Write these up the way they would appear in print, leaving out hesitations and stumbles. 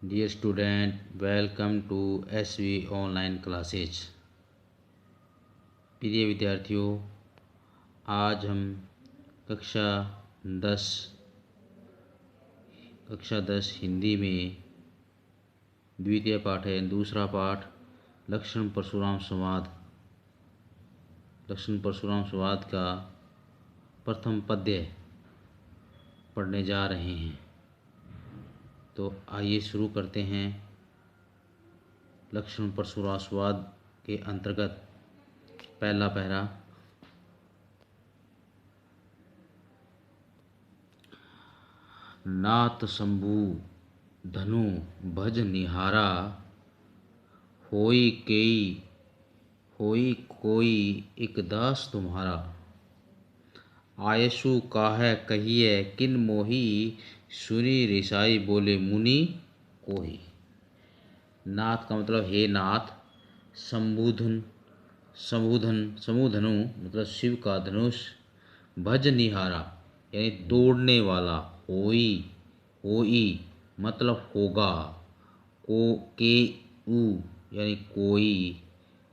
Dear student, welcome to SV online classes. प्रिय विद्यार्थियों, आज हम कक्षा 10 हिंदी में द्वितीय पाठ है, दूसरा पाठ लक्षण परशुराम संवाद का प्रथम पद्य पढ़ने जा रहे हैं। तो आइए शुरू करते हैं। लक्षण परशुराम संवाद के अंतर्गत पहला पैरा। नाथ शंभु धनु भज निहारा, होई कोई एक दास तुम्हारा। आयसु काहे कहिए किन मोही, सुनी रिसाई बोले मुनि कोही। नाथ का मतलब हे नाथ, शंभुधनु मतलब शिव का धनुष, भज निहारा यानी तोड़ने वाला, होई मतलब होगा, के उ यानी कोई,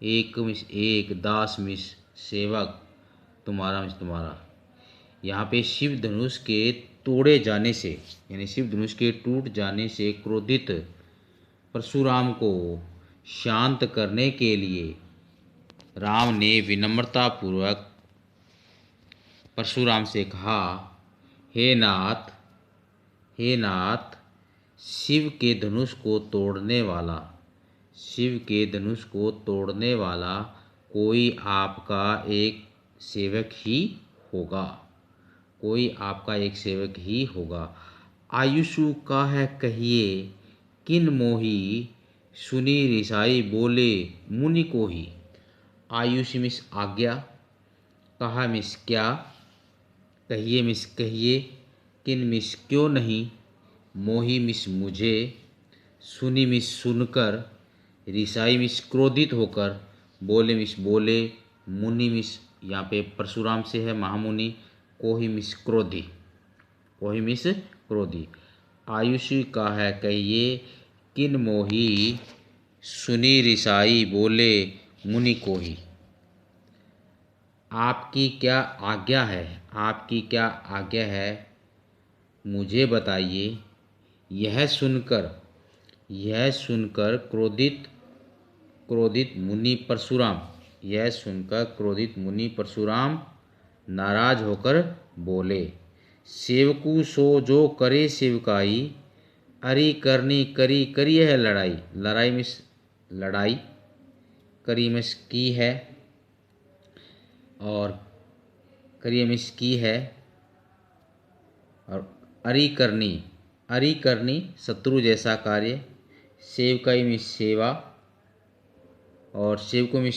एक मिस एक, दास मिस सेवक, तुम्हारा मिस तुम्हारा। यहाँ पे शिव धनुष के तोड़े जाने से यानी शिव धनुष के टूट जाने से क्रोधित परशुराम को शांत करने के लिए राम ने विनम्रता पूर्वक परशुराम से कहा, हे नाथ, शिव के धनुष को तोड़ने वाला कोई आपका एक सेवक ही होगा। आयुषु का है कहिए किन मोही, सुनी रिसाई बोले मुनि कोही। आयुष मिस आज्ञा, कहा मिस क्या, कहिए मिस कहिए, किन मिस क्यों नहीं, मोही मिस मुझे, सुनी मिस सुनकर, रिसाई मिस क्रोधित होकर, बोले मिस बोले, मुनि मिस यहाँ पे परशुराम से है महामुनि, कोही मिस क्रोधी। आयुषी का है कहिए किन मोही, सुनी रिसाई बोले मुनि कोही। आपकी क्या आज्ञा है मुझे बताइए। यह सुनकर क्रोधित मुनि परशुराम नाराज होकर बोले, सेवकू सो जो करे सेवकाई, अरी करनी करी है लड़ाई मिस लड़ाई, करी मिस की है और करिए मिस की है, और अरी करनी शत्रु जैसा कार्य, सेवकाई मिस सेवा और सेवको मिस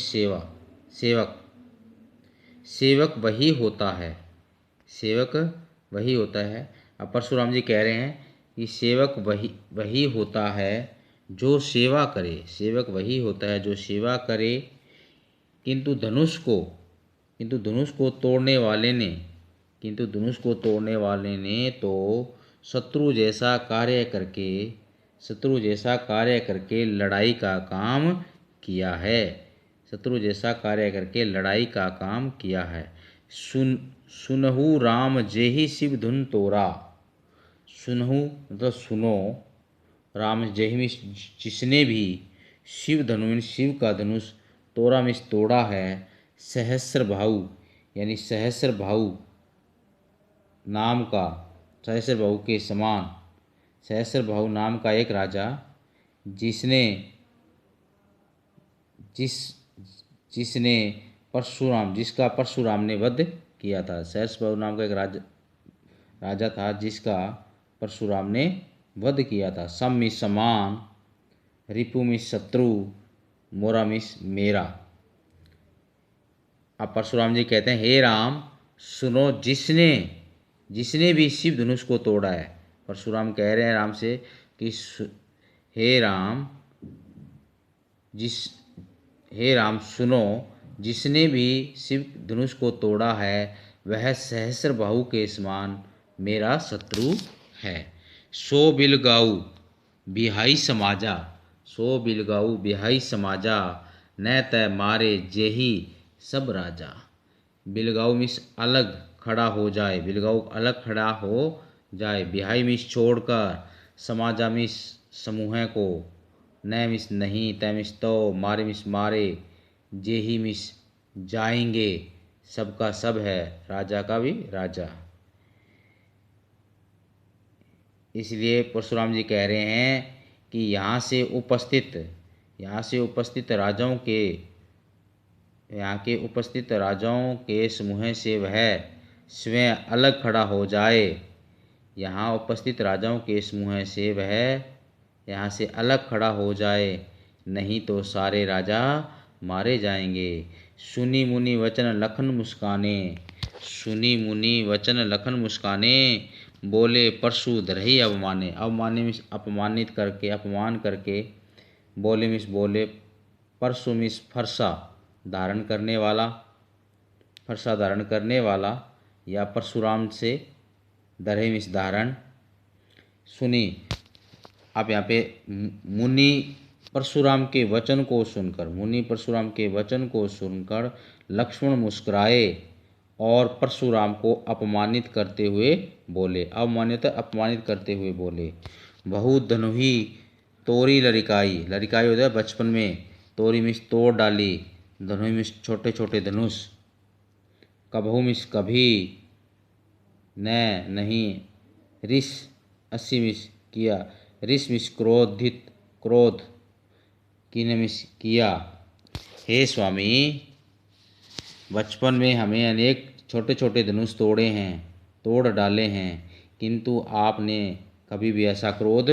सेवक वही होता है। अब परशुराम जी कह रहे हैं कि सेवक वही होता है जो सेवा करे, किंतु धनुष को तोड़ने वाले ने तो शत्रु जैसा कार्य करके लड़ाई का काम किया है। सुनहु राम जेहि शिव धुन तोरा, सुनहु मतलब सुनो, राम जेहि जिसने भी शिव का धनुष तोड़ा है, सहस्र भाऊ नाम का एक राजा, जिसका परशुराम ने वध किया था। सहस्र भाऊ नाम का एक राजा था जिसका परशुराम ने वध किया था। सम मिस समान, रिपु मिस शत्रु, मोरा मिस मेरा। अब परशुराम जी कहते हैं, हे राम सुनो, जिसने भी शिव धनुष को तोड़ा है। परशुराम कह रहे हैं राम से कि हे राम सुनो, जिसने भी शिव धनुष को तोड़ा है वह सहस्र बाहु के समान मेरा शत्रु है। सो बिल गाऊ बिहाई समाजा, सो बिलगाऊ बिहाई समाजा, न तय मारे जेही सब राजा। बिलगाऊ मिस अलग खड़ा हो जाए, बिलगाऊ अलग खड़ा हो जाए, बिहाई मिस छोड़कर, समाजा मिस समूह को, न मिस नहीं, तय मिस तो, मारे मिस मारे, जेही मिस जाएंगे, सबका सब है, राजा का भी राजा। इसलिए परशुराम जी कह रहे हैं कि यहाँ से उपस्थित राजाओं के, यहाँ के उपस्थित राजाओं के समूह से वह स्वयं अलग खड़ा हो जाए। यहाँ उपस्थित राजाओं के समूह से वह यहाँ से अलग खड़ा हो जाए, नहीं तो सारे राजा मारे जाएंगे। सुनी मुनि वचन लखन मुस्काने, सुनी मुनि वचन लखन मुस्काने, बोले परशु धरहि अवमाने। अवमाने मिस अपमानित करके, अपमान करके, बोले मिस बोले, परशु मिस फरसा धारण करने वाला, फरसा धारण करने वाला, या परशुराम से धरहि मिस धारण। सुनी, आप यहाँ पे मुनि परशुराम के वचन को सुनकर, मुनि परशुराम के वचन को सुनकर लक्ष्मण मुस्कुराए और परशुराम को अपमानित करते हुए बोले, अवमानित अपमानित करते हुए बोले, बहु धनुही तोरी लरिकाई, लरिकाई होता है बचपन में, तोरी मिस तोड़ डाली, धनुही मिस छोटे छोटे धनुष, कबहू मिस कभी, न नहीं, रिस अस्सी मिस किया, रिस मिस क्रोधित, क्रोध, कीने मिस किया। हे स्वामी, बचपन में हमें अनेक छोटे छोटे धनुष तोड़ डाले हैं, किंतु आपने कभी भी ऐसा क्रोध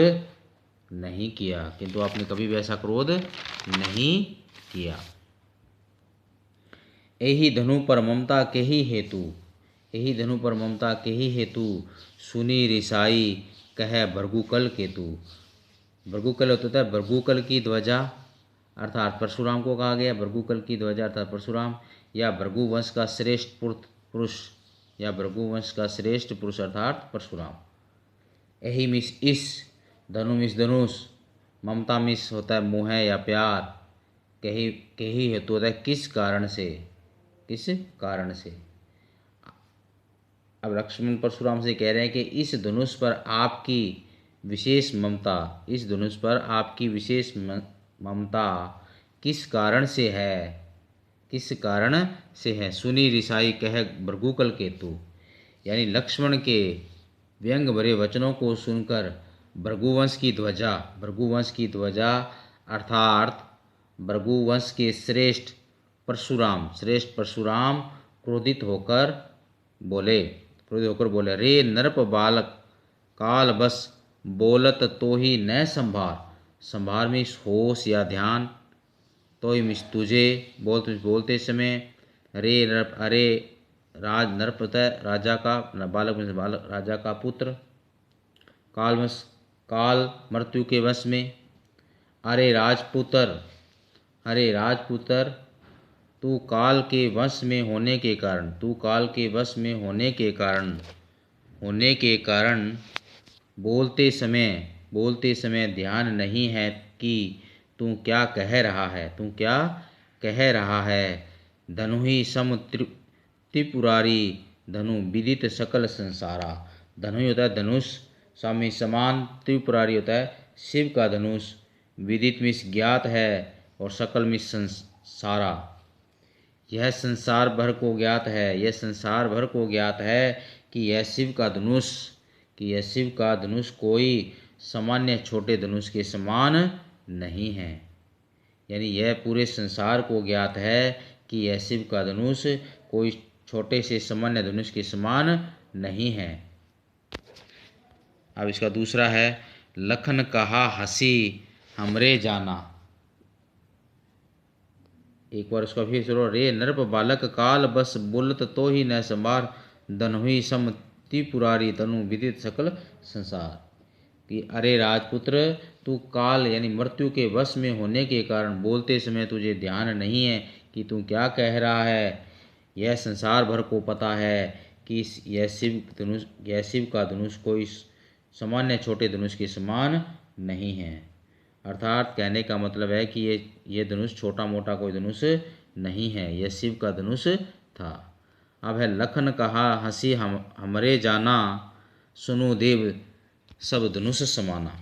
नहीं किया, किंतु आपने कभी भी ऐसा क्रोध नहीं किया। यही धनु पर ममता के ही हेतु, यही धनु पर ममता के ही हेतु, सुनी रिसाई कह भृगुकल केतु। भृगुकल होता है भृगुकल की ध्वजा, अर्थात परशुराम को कहा गया भृगुकल की ध्वजा अर्थात परशुराम, या भृगुवंश का श्रेष्ठ पुरुष, या भृगुवंश का श्रेष्ठ पुरुष अर्थात परशुराम। यही मिस इस, धनु मिस धनुष, ममता मिस होता है मोह या प्यार, कही हेतु होता है किस कारण से, किस कारण से। अब लक्ष्मण परशुराम से कह रहे हैं कि इस धनुष पर आपकी विशेष ममता, इस धनुष पर आपकी विशेष ममता किस कारण से है, किस कारण से है। सुनी रिसाई कह भृगुकल केतु, यानी लक्ष्मण के व्यंग भरे वचनों को सुनकर भृगुवंश की ध्वजा अर्थात भृगुवंश के श्रेष्ठ परशुराम क्रोधित होकर बोले, रे नरप बालक काल बस बोलत तो ही न संभार, संभार में होश या ध्यान, तो ही मिस तुझे, बोलते समय, रे नरप, अरे राज, नरप होता है राजा का, बालक में बालक राजा का पुत्र, काल मृत्यु के वश में, अरे राजपुत्र, अरे राजपुत्र, तू काल के वश में होने के कारण, तू काल के वश में होने के कारण बोलते समय ध्यान नहीं है कि तू क्या कह रहा है, तू क्या कह रहा है। धनु ही सम त्रिपुरारी, धनु विदित सकल संसारा। धनु ही होता है धनुष, स्वामी समान, त्रिपुरारी होता है शिव का धनुष, विदित मिस ज्ञात है और सकल मिस संसारा, यह संसार भर को ज्ञात है, यह संसार भर को ज्ञात है कि यह शिव का धनुष, कि यह शिव का धनुष कोई सामान्य छोटे धनुष के समान नहीं है। यानी यह पूरे संसार को ज्ञात है कि यह शिव का धनुष कोई छोटे से सामान्य धनुष के समान नहीं है। अब इसका दूसरा है, लखन कहा हंसी हमरे जाना। एक बार उसका फिर सुनो, रे नरप बालक काल बस बोलत तो ही न संभार, धनुहि सम त्रिपुरारी, तनु विदित सकल संसार। कि अरे राजपुत्र, तू काल यानी मृत्यु के वश में होने के कारण बोलते समय तुझे ध्यान नहीं है कि तू क्या कह रहा है। यह संसार भर को पता है कि यह शिव का धनुष कोई सामान्य छोटे धनुष के समान नहीं है। अर्थात कहने का मतलब है कि ये धनुष छोटा मोटा कोई धनुष नहीं है, यह शिव का धनुष था। अब है लखन कहा हंसी हमरे जाना, सुनो देव सब धनुष समाना।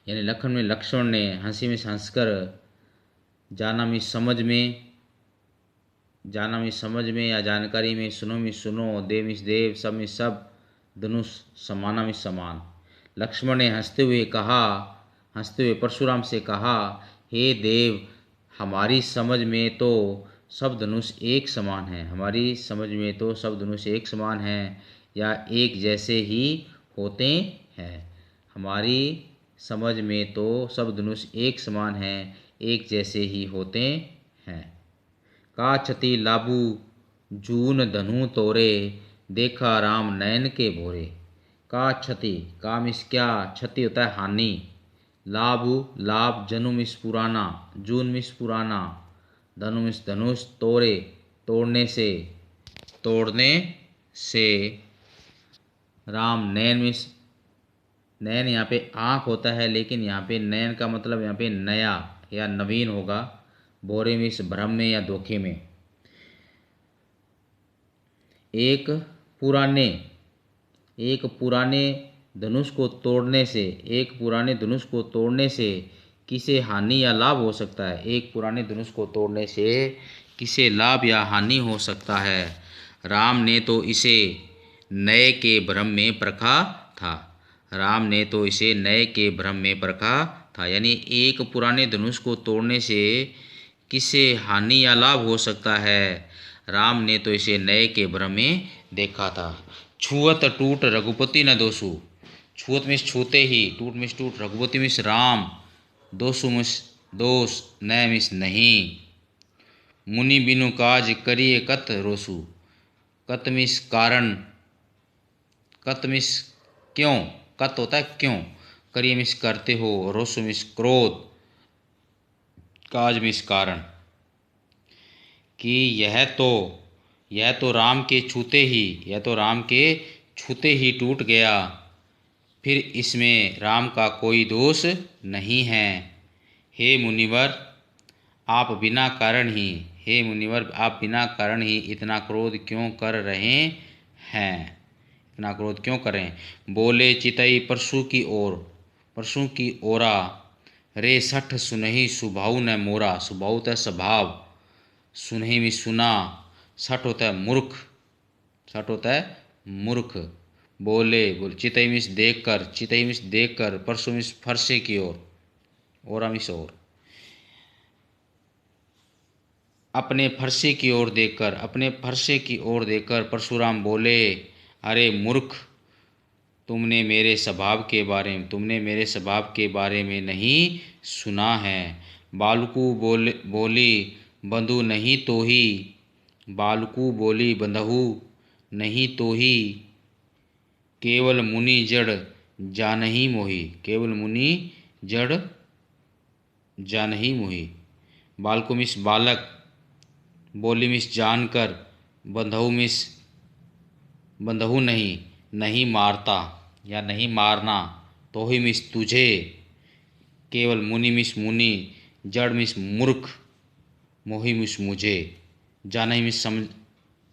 यानी लखन में लक्ष्मण ने हंसी में हंसकर, जाना में समझ में या जानकारी में, सुनो में सुनो, देव में देव, सब में सब, धनुष समाना में समान। लक्ष्मण ने हंसते हुए परशुराम से कहा, हे देव, हमारी समझ में तो सब धनुष एक समान हैं, हमारी समझ में तो सब धनुष एक समान हैं या एक जैसे ही होते हैं। हमारी समझ में तो सब धनुष एक समान हैं, एक जैसे ही होते हैं। का छति लाबू जून धनु तोरे, देखा राम नयन के भोरे। का छति, का मिस क्या, क्षति होता है हानि, लाभु लाभ, जनु मिस पुराना, जून मिस पुराना, धनु मिस धनुष, तोरे तोड़ने से, राम नयन मिस, नयन यहाँ पे आँख होता है, लेकिन यहाँ पे नयन का मतलब यहाँ पे नया या नवीन होगा। बोरे में इस भ्रम में या धोखे में। एक पुराने धनुष को तोड़ने से किसे हानि या लाभ हो सकता है। एक पुराने धनुष को तोड़ने से किसे लाभ या हानि हो सकता है। राम ने तो इसे नए के भ्रम में परखा था। यानी एक पुराने धनुष को तोड़ने से किसे हानि या लाभ हो सकता है। राम ने तो इसे नए के भ्रम में देखा था। छुअत टूट रघुपति न दोषु, छुअत मिस छूते ही, टूट मिस टूट, रघुपति मिस राम, दोषु मिस दोष, न मिस नहीं। मुनि बिनु काज करिए कत रोसु, कत मिस कारण, कत मिस क्यों, कत होता है क्यों, करिए मिस करते हो, रोसु मिस क्रोध, काज मिस कारण। कि यह तो राम के छूते ही टूट गया, फिर इसमें राम का कोई दोष नहीं है। हे मुनिवर आप बिना कारण ही इतना क्रोध क्यों कर रहे हैं, बोले चितई परशु की ओरा, रे सठ सुनहि सुभाऊ न मोरा। सुभाऊ होता है स्वभाव, सुनहि में सुना, सठ होता है मूर्ख। बोले चितई मिस देख कर, परसु मिस फरसे की ओर, ओरा मिस ओर, अपने फरसे की ओर देखकर परशुराम बोले, अरे मूर्ख, तुमने मेरे स्वभाव के बारे में नहीं सुना है। बालकू बोली बंधु नहीं तो ही, बालकू बोली बंधु नहीं तो ही, केवल मुनि जड़ जानहि मोहि। बालकू मिस बालक, बोली मिस जानकर, बंधु नहीं मारता या नहीं मारना, तो ही मिस तुझे, केवल मुनि मिस मुनि, जड़ मिस मूर्ख, मोहि मिस मुझे, जाना ही मिस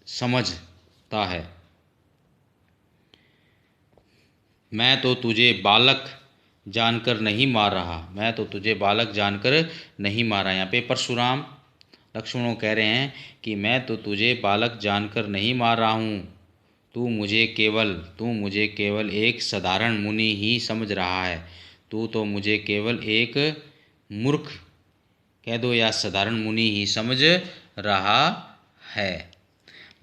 समझता है। मैं तो तुझे बालक जानकर नहीं मार रहा। यहाँ पे परशुराम लक्ष्मण को कह रहे हैं कि मैं तो तुझे बालक जानकर नहीं मार रहा हूँ, तू मुझे केवल एक साधारण मुनि ही समझ रहा है। तू तो मुझे केवल एक मूर्ख कह दो या साधारण मुनि ही समझ रहा है।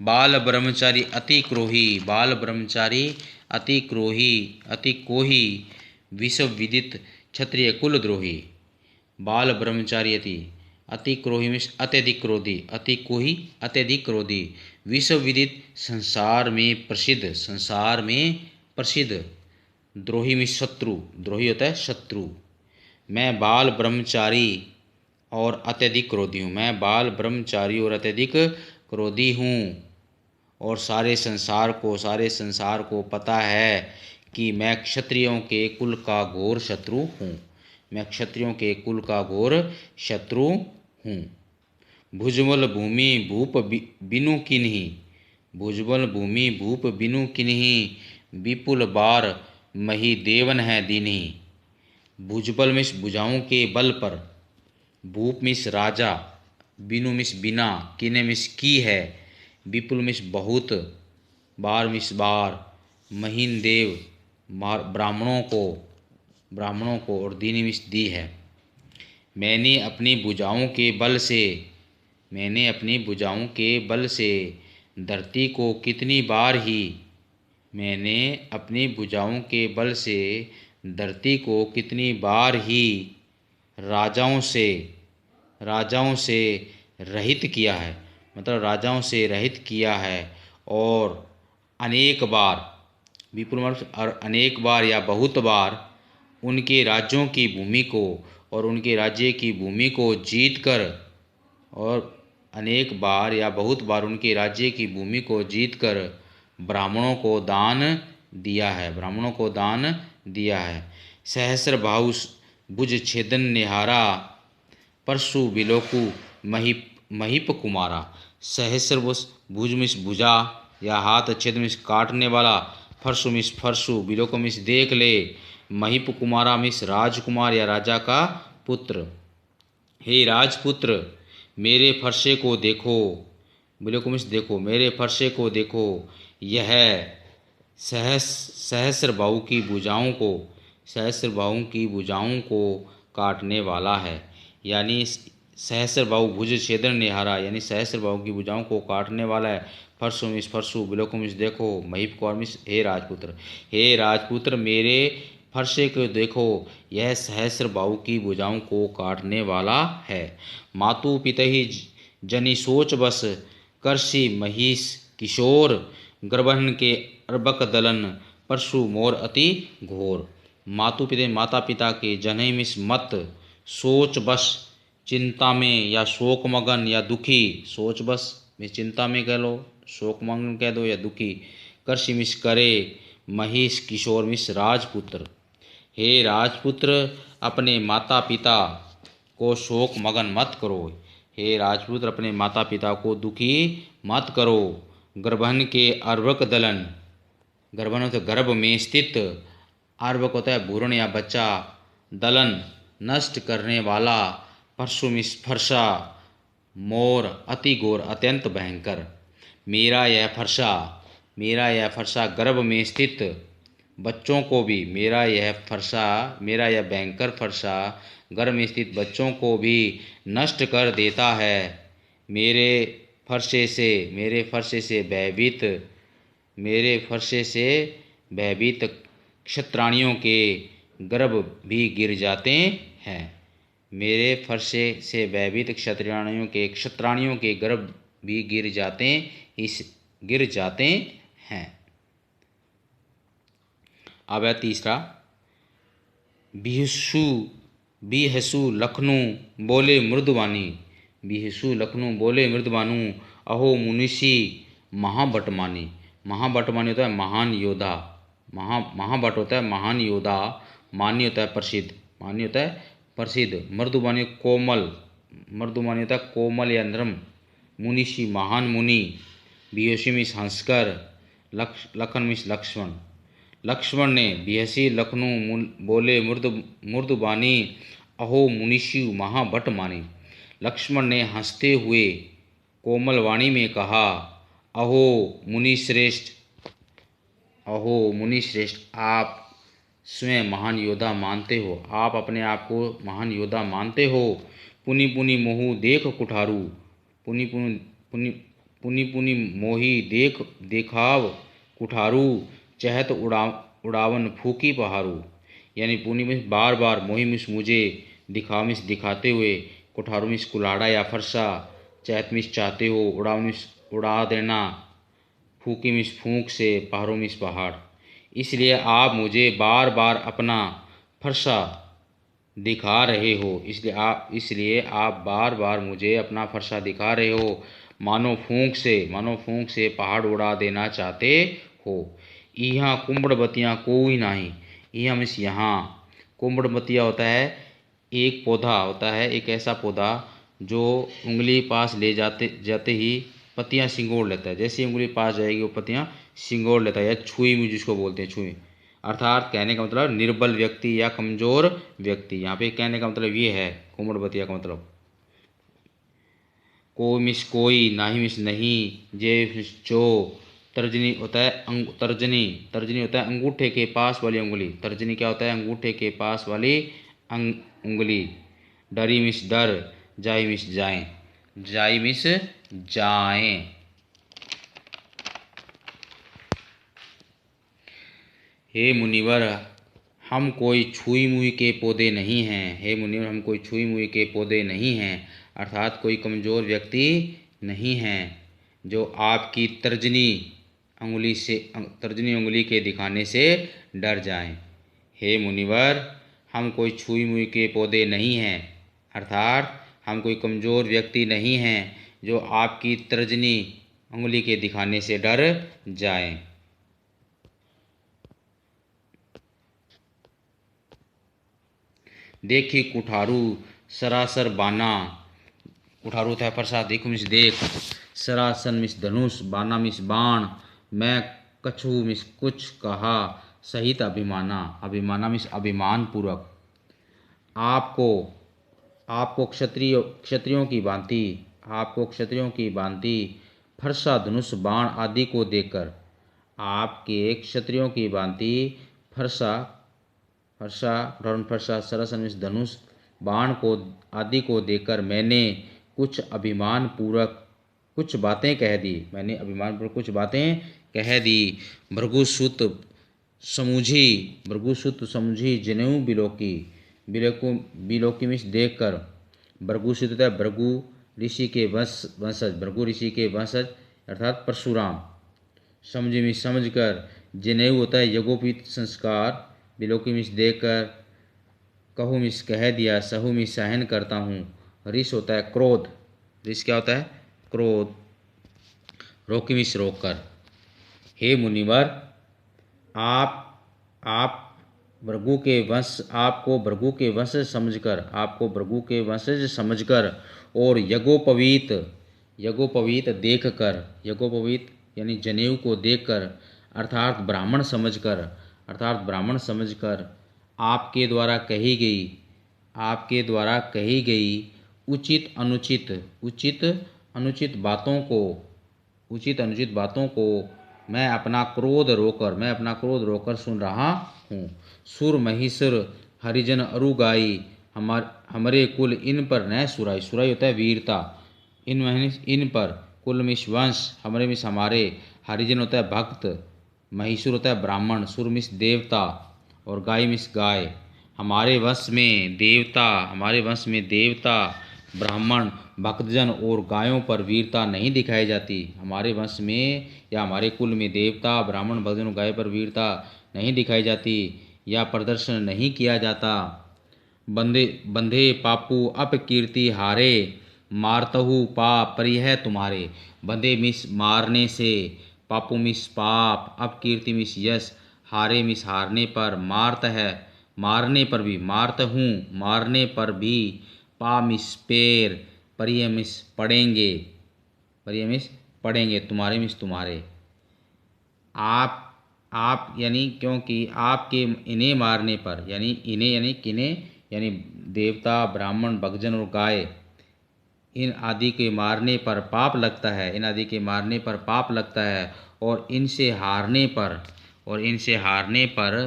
बाल ब्रह्मचारी अति कोही, विश्व विदित क्षत्रिय कुल द्रोही। बाल ब्रह्मचारी अति क्रोही में अत्यधिक क्रोधी, विश्व विदित संसार में प्रसिद्ध, द्रोही में शत्रु, द्रोही होता है शत्रु। मैं बाल ब्रह्मचारी और अत्यधिक क्रोधी हूँ, और सारे संसार को पता है कि मैं क्षत्रियों के कुल का घोर शत्रु हूँ। मैं क्षत्रियों के कुल का घोर शत्रु हूँ। भुजबल भूमि भूप बिनु किन्ही, भुजबल भूमि भूप बिनु किन्ही, विपुल बार मही देवन है दीन्ही। भुजबल मिस भुजाओं के बल पर, भूप मिस राजा, बिनु मिस बिना, किने मिस की है, विपुल मिस बहुत, बार मिस बार, महीन देव ब्राह्मणों को और दीनी मिस दी है। मैंने अपनी भुजाओं के बल से, मैंने अपनी भुजाओं के बल से धरती को कितनी बार ही, मैंने अपनी भुजाओं के बल से धरती को कितनी बार ही राजाओं से रहित किया है, मतलब राजाओं से रहित किया है। और अनेक बार, विपुल और अनेक बार या बहुत बार उनके राज्यों की भूमि को और उनके राज्य की भूमि को जीत कर, और अनेक बार या बहुत बार उनके राज्य की भूमि को जीत कर ब्राह्मणों को दान दिया है, ब्राह्मणों को दान दिया है। सहस्र भाउ भुज छेदन निहारा, परशु बिलोकु महिप कुमारा। सहस्र भुज मिस भुजा या हाथ, छेद मिस काटने वाला, फरसु मिस फरसु, बिलोको मिस देख ले, महिप कुमारा मिस राजकुमार या राजा का पुत्र। हे राजपुत्र मेरे फरसे को देखो, बिलोको मिस देखो, मेरे फरसे को देखो, यह सहस्र बाहु की भुजाओं को, सहस्र बाहु की भुजाओं को काटने वाला है। यानी सहस्र बाहु भुज छेदन निहारा, यानी सहस्र बाहु की भुजाओं को काटने वाला है। फरसु मिस फरसु, बिलोको मिस देखो, महिप कौर मिस हे राजपुत्र, हे राजपुत्र मेरे फरसे को देखो, यह सहस्र बाहु की भुजाओं को काटने वाला है। मातु पितहि जनि सोच बस, करसी महिष किशोर, गर्भन के अर्बक दलन, परशु मोर अति घोर। मातु पिता माता पिता के, जनै मिस मत, सोच बस चिंता में या शोक मगन या दुखी, सोच बस में चिंता में कह लो, शोक मगन कह दो या दुखी। करसी मिस करे, महिष किशोर मिस राजपुत्र। हे राजपुत्र अपने माता पिता को शोक मगन मत करो, हे राजपुत्र अपने माता पिता को दुखी मत करो। गर्भन के अर्भक दलन, गर्भन होता है गर्भ में स्थित, अर्भक होता है भूरण या बच्चा, दलन नष्ट करने वाला, परशु मिस फरसा, मोर अति घोर अत्यंत भयंकर। मेरा यह फरसा गर्भ में स्थित बच्चों को भी, मेरा यह भयंकर फरसा गर्भ में स्थित बच्चों को भी नष्ट कर देता है। मेरे फरसे से भयभीत क्षत्राणियों के गर्भ भी गिर जाते हैं। मेरे फरसे से भयभीत क्षत्राणियों के गर्भ भी गिर जाते हैं। अब है तीसरा, बिहसु लखनऊ बोले मृदुवानी, बिहसु लखनऊ बोले मृदुवानु, अहो मुनिषि महाबटमानी। महाबटमानी होता है महान योद्धा, महाबट होता है महान योद्धा, मानी होता है प्रसिद्ध, मृदुवानी मृदुवानी होता है कोमल या नरम, मुनिषि महान मुनि, बिहसी मिस हंसकर, लखन मिस लक्ष्मण। लक्ष्मण ने बिहसी लखनऊ बोले मृदुबानी, अहो मुनिषि महाभट मानी। लक्ष्मण ने हंसते हुए कोमल वाणी में कहा, अहो मुनिश्रेष्ठ, आप स्वयं महान योद्धा मानते हो, आप अपने आप को महान योद्धा मानते हो। पुनि पुनि मोहु देख कुठारू, पुनि मोही देखाव कुठारू, चहत उड़ावन फूकी पहारू। यानी पुनि में बार बार, मोही मिस मुझे, दिखाव मिस दिखाते हुए, कुठारू मिस कुल्हाड़ा या फरसा, चहत मिस चाहते हो, उड़ावन मिस उड़ा देना, फूकी मिस फूंक से, पहाड़ों मिस पहाड़। इसलिए आप मुझे बार बार अपना फरसा दिखा रहे हो, इसलिए आप बार बार मुझे अपना फरसा दिखा रहे हो, मानो फूंक से पहाड़ उड़ा देना चाहते हो। यहाँ कुंभड़बतिया कोई नाही। यहाँ मीन्स यहाँ। कुंभड़बतिया होता है एक पौधा होता है, एक ऐसा पौधा जो उंगली पास ले जाते जाते ही पत्तियाँ सिंगोड़ लेता है। जैसे ही उंगली पास जाएगी वो पत्तियाँ सिंगोड़ लेता है, या छुई में जिसको बोलते हैं छुई। अर्थात कहने का मतलब निर्बल व्यक्ति या कमजोर व्यक्ति। यहाँ पे कहने का मतलब ये है कुंभड़बतिया का मतलब। को मिस कोई, नाही मिस नहीं, जे मिस जो। तर्जनी होता है तर्जनी। तर्जनी होता है अंगूठे के पास वाली उंगली। तर्जनी क्या होता है? अंगूठे के पास वाली उंगली। डरी मिस डर, जाई मिस जाएं। जाई मिस जाएं। हे मुनिवर, हम कोई छुई मुई के पौधे नहीं हैं। हे मुनिवर, हम कोई छुई मुई के पौधे नहीं हैं, अर्थात कोई कमज़ोर व्यक्ति नहीं हैं जो आपकी तर्जनी उंगली के दिखाने से डर जाएं। हे मुनिवर, हम कोई छुई मुई के पौधे नहीं हैं, अर्थात हम कोई कमज़ोर व्यक्ति नहीं हैं जो आपकी तर्जनी उंगली के दिखाने से डर जाएं। देखी कुठारू सरासर बाना। कुठारू था फरसा, देखो मिस देख। सरासन मिस धनुष, बाना मिस बाण। मैं कछु मिस कुछ कहा, सहित अभिमाना। अभिमाना मिस अभिमान पूर्वक। आपको आपको क्षत्रियों की भांति, आपको क्षत्रियों की भांति फरसा धनुष बाण आदि को देखकर, आपके क्षत्रियों की भांति फरसा फरसा सरसन मिस धनुष बाण को आदि को देखकर मैंने कुछ अभिमान पूर्वक कुछ बातें कह दी। मैंने अभिमान पूर्वक कुछ बातें कह दी। भृगुसुत समझी जनेऊ बिलोकी। बिलोकी मिस देख कर। भृगुसुत होता है भृगु ऋषि के वंशज, भृगु ऋषि के वंशज अर्थात परशुराम। समझी मिस समझ कर। जनेऊ होता है यज्ञोपवीत संस्कार। बिलोकी मिस देख कर। कहूँ मिस कह दिया, सहू मिस सहन करता हूँ। ऋष होता है क्रोध। ऋष क्या होता है? क्रोध। रोकी मिस रोक कर। हे मुनिवर, आपको भृगु के वंशज समझकर और यज्ञोपवीत देखकर, यज्ञोपवीत यानी जनेऊ को देखकर अर्थात ब्राह्मण समझकर आपके द्वारा कही गई उचित अनुचित बातों को मैं अपना क्रोध रोकर सुन रहा हूँ। सुर महिषर हरिजन अरुगाई, हमारे कुल इन पर न सुराई। सुराई होता है वीरता। इन पर कुल मिस वंश, हमरे मिस हमारे। हरिजन होता है भक्त। महिषुर होता है ब्राह्मण। सुर मिस देवता और गाय मिस गाय। हमारे वंश में देवता ब्राह्मण भक्तजन और गायों पर वीरता नहीं दिखाई जाती। हमारे वंश में या हमारे कुल में देवता ब्राह्मण भक्तजन और गाय पर वीरता नहीं दिखाई जाती या प्रदर्शन नहीं किया जाता। बंधे पापू अपकीर्ति हारे, मारतहु पाप परिह तुम्हारे। बंधे मिस मारने से, पापू मिस पाप, अपकीर्ति मिस यश, हारे मिस हारने पर, मारत है मारने पर भी, मारत हूँ मारने पर भी, पा मिस पैर, परिय मिस पड़ेंगे, तुम्हारे मिस तुम्हारे। आप यानी क्योंकि आपके इन्हें मारने पर, यानी इन्हें यानी किन्हें यानी देवता ब्राह्मण भक्तजन और गाय, इन आदि के मारने पर पाप लगता है और इनसे हारने पर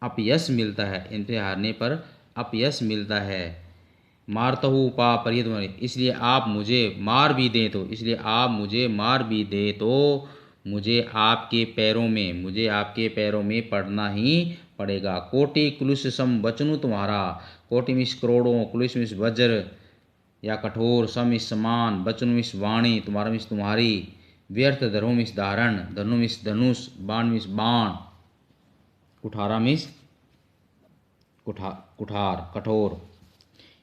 अपयश मिलता है। मारतहु पाप परिय तुम्हारे। इसलिए आप मुझे मार भी दे तो मुझे आपके पैरों में पड़ना ही पड़ेगा। कोटि कुलुष सम वचनु तुम्हारा। कोटि मिस करोड़ों, कुलुष मिस वज्र या कठोर, सम मिस समान, वचन मिस वाणी, तुम्हारा मिस तुम्हारी। व्यर्थ धर्म मिस धारण, धनु मिस धनुष, बाण मिस बाण, कुठारा मिस कुठार कठोर।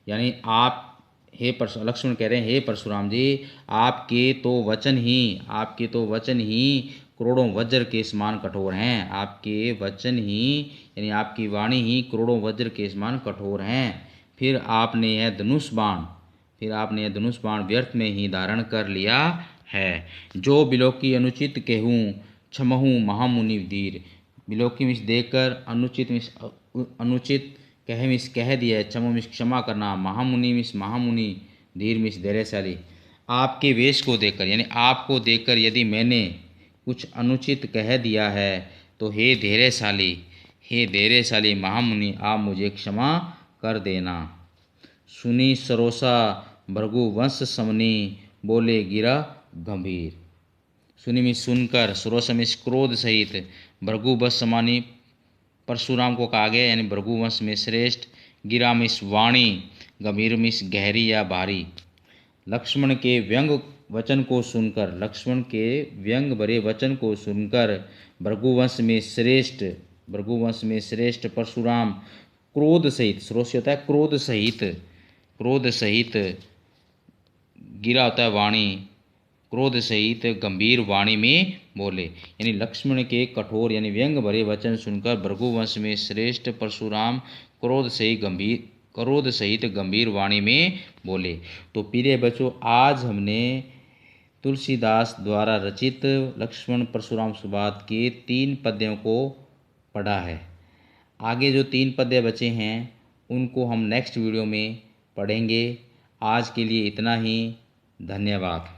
यानी आप लक्ष्मण कह रहे हैं, हे परशुराम जी, आपके तो वचन ही करोड़ों वज्र के समान कठोर हैं। आपके वचन ही यानी आपकी वाणी ही करोड़ों वज्र के समान कठोर हैं। फिर आपने यह धनुष बाण व्यर्थ में ही धारण कर लिया है। जो बिलोकी अनुचित कहूँ क्षमहूँ महामुनि धीर। बिलोकी मिस देकर, अनुचित कह मिस कह दिया, क्षमो मिस क्षमा करना, महामुनि मिस महामुनि, धीर मिस धैर्यशाली। आपके वेश को देखकर यानी आपको देखकर यदि मैंने कुछ अनुचित कह दिया है तो हे धैर्यशाली महामुनि, आप मुझे क्षमा कर देना। सुनी सरोसा भृगुवंश समनी, बोले गिरा गंभीर। सुनी में सुनकर, सरोसा में क्रोध सहित, भृगुवंश समानी परशुराम को कहा गया यानी भृगुवंश में श्रेष्ठ, गिरा में वाणी, गंभीर में गहरी या भारी। लक्ष्मण के व्यंग भरे वचन को सुनकर भृगुवंश में श्रेष्ठ परशुराम क्रोध सहित, सरोस्य होता है क्रोध सहित, गिरा होता है वाणी, क्रोध सहित गंभीर वाणी में बोले। यानी लक्ष्मण के कठोर यानी व्यंग भरे वचन सुनकर भृगुवंश में श्रेष्ठ परशुराम क्रोध सहित गंभीर वाणी में बोले। तो प्रिय बच्चों, आज हमने तुलसीदास द्वारा रचित लक्ष्मण परशुराम संवाद के 3 पद्यों को पढ़ा है। आगे जो 3 पद्य बचे हैं उनको हम नेक्स्ट वीडियो में पढ़ेंगे। आज के लिए इतना ही। धन्यवाद।